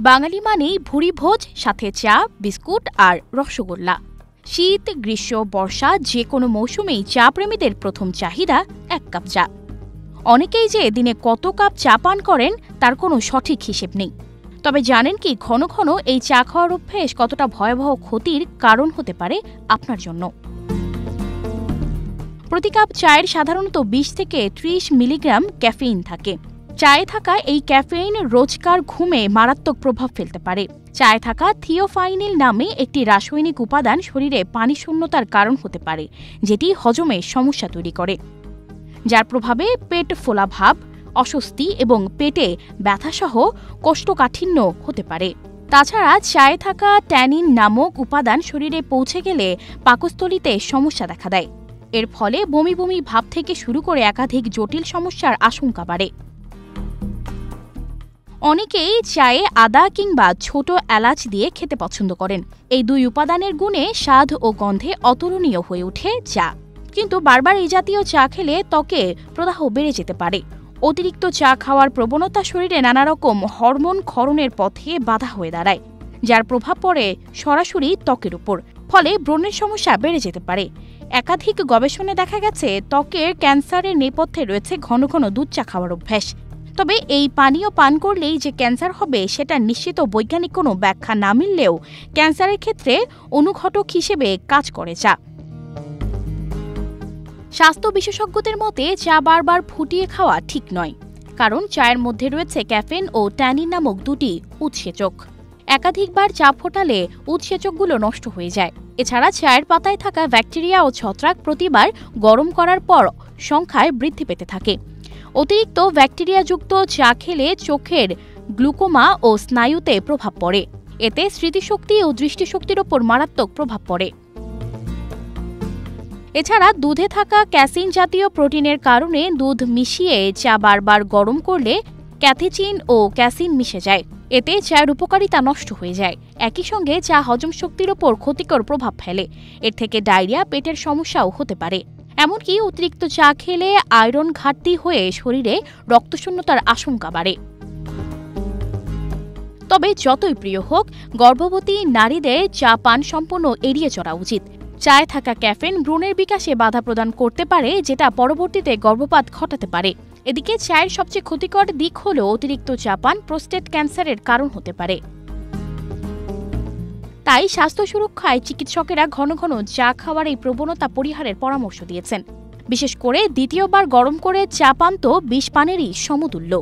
বাঙালি মানেই ভুরি ভোজ, সাথে চা, বিস্কুট আর রসগোল্লা। শীত, গ্রীষ্ম, বর্ষা যে কোনো মৌসুমেই চা প্রেমীদের প্রথম চাহিদা এক কাপ চা। অনেকেই যে দিনে কত কাপ চা পান করেন তার কোনো সঠিক হিসেব নেই। তবে জানেন কি, ঘন ঘন এই চা খাওয়ার অভ্যেস কতটা ভয়াবহ ক্ষতির কারণ হতে পারে আপনার জন্য। প্রতি কাপ চায়ের সাধারণত ২০ থেকে ৩০ মিলিগ্রাম ক্যাফেইন থাকে। চায়ে থাকা এই ক্যাফেইন রোজকার ঘুমে মারাত্মক প্রভাব ফেলতে পারে। চায়ে থাকা থিওফাইনিল নামে একটি রাসায়নিক উপাদান শরীরে পানি শূন্যতার কারণ হতে পারে, যেটি হজমে সমস্যা তৈরি করে, যার প্রভাবে পেট ফোলা ভাব, অস্বস্তি এবং পেটে ব্যথাসহ কোষ্ঠকাঠিন্য হতে পারে। তাছাড়া চায়ে থাকা ট্যানিন নামক উপাদান শরীরে পৌঁছে গেলে পাকস্থলীতে সমস্যা দেখা দেয়। এর ফলে বমি বমি ভাব থেকে শুরু করে একাধিক জটিল সমস্যার আশঙ্কা বাড়ে। অনেকেই চায়ে আদা কিংবা ছোট এলাচ দিয়ে খেতে পছন্দ করেন। এই দুই উপাদানের গুণে স্বাদ ও গন্ধে অতুলনীয় হয়ে ওঠে চা। কিন্তু বারবার এই জাতীয় চা খেলে ত্বকে প্রদাহ বেড়ে যেতে পারে। অতিরিক্ত চা খাওয়ার প্রবণতা শরীরে নানা রকম হরমোন ক্ষরণের পথে বাধা হয়ে দাঁড়ায়, যার প্রভাব পড়ে সরাসরি ত্বকের উপর। ফলে ব্রণের সমস্যা বেড়ে যেতে পারে। একাধিক গবেষণায় দেখা গেছে ত্বকের ক্যান্সারের নেপথ্যে রয়েছে ঘন ঘন দুধ চা খাওয়ার অভ্যাস। তবে এই পানীয় পান করলেই যে ক্যান্সার হবে সেটা নিশ্চিত বৈজ্ঞানিক কোনো ব্যাখ্যা না মিললেও ক্যান্সারের ক্ষেত্রে অনুঘটক হিসেবে কাজ করে চা। স্বাস্থ্য বিশেষজ্ঞদের মতে চা বারবার ফুটিয়ে খাওয়া ঠিক নয়, কারণ চায়ের মধ্যে রয়েছে ক্যাফেন ও ট্যানিন নামক দুটি উৎসেচক। একাধিকবার চা ফোটালে উৎসেচকগুলো নষ্ট হয়ে যায়। এছাড়া চায়ের পাতায় থাকা ব্যাকটেরিয়া ও ছত্রাক প্রতিবার গরম করার পর সংখ্যায় বৃদ্ধি পেতে থাকে। অতিরিক্ত ব্যাকটেরিয়াযুক্ত চা খেলে চোখের গ্লুকোমা ও স্নায়ুতে প্রভাব পড়ে। এতে স্মৃতিশক্তি ও দৃষ্টিশক্তির ওপর মারাত্মক প্রভাব পড়ে। এছাড়া দুধে থাকা ক্যাসিন জাতীয় প্রোটিনের কারণে দুধ মিশিয়ে চা বারবার গরম করলে ক্যাথেচিন ও ক্যাসিন মিশে যায়। এতে চায়ের উপকারিতা নষ্ট হয়ে যায়। একই সঙ্গে চা হজম শক্তির ওপর ক্ষতিকর প্রভাব ফেলে। এর থেকে ডায়রিয়া, পেটের সমস্যাও হতে পারে। এমনকি অতিরিক্ত চা খেলে আয়রন ঘাটতি হয়ে শরীরে রক্তশূন্যতার আশঙ্কা বাড়ে। তবে যতই প্রিয় হোক, গর্ভবতী নারীদের চা পান সম্পূর্ণ এড়িয়ে চলা উচিত। চায়ে থাকা ক্যাফেন ভ্রূণের বিকাশে বাধা প্রদান করতে পারে, যেটা পরবর্তীতে গর্ভপাত ঘটাতে পারে। এদিকে চায়ের সবচেয়ে ক্ষতিকর দিক হল অতিরিক্ত চা পান প্রোস্টেট ক্যান্সারের কারণ হতে পারে। তাই স্বাস্থ্য সুরক্ষায় চিকিৎসকেরা ঘন ঘন চা খাওয়ার এই প্রবণতা পরিহারের পরামর্শ দিয়েছেন। বিশেষ করে দ্বিতীয়বার গরম করে চা পান তো বিষ পানেরই সমতুল্য।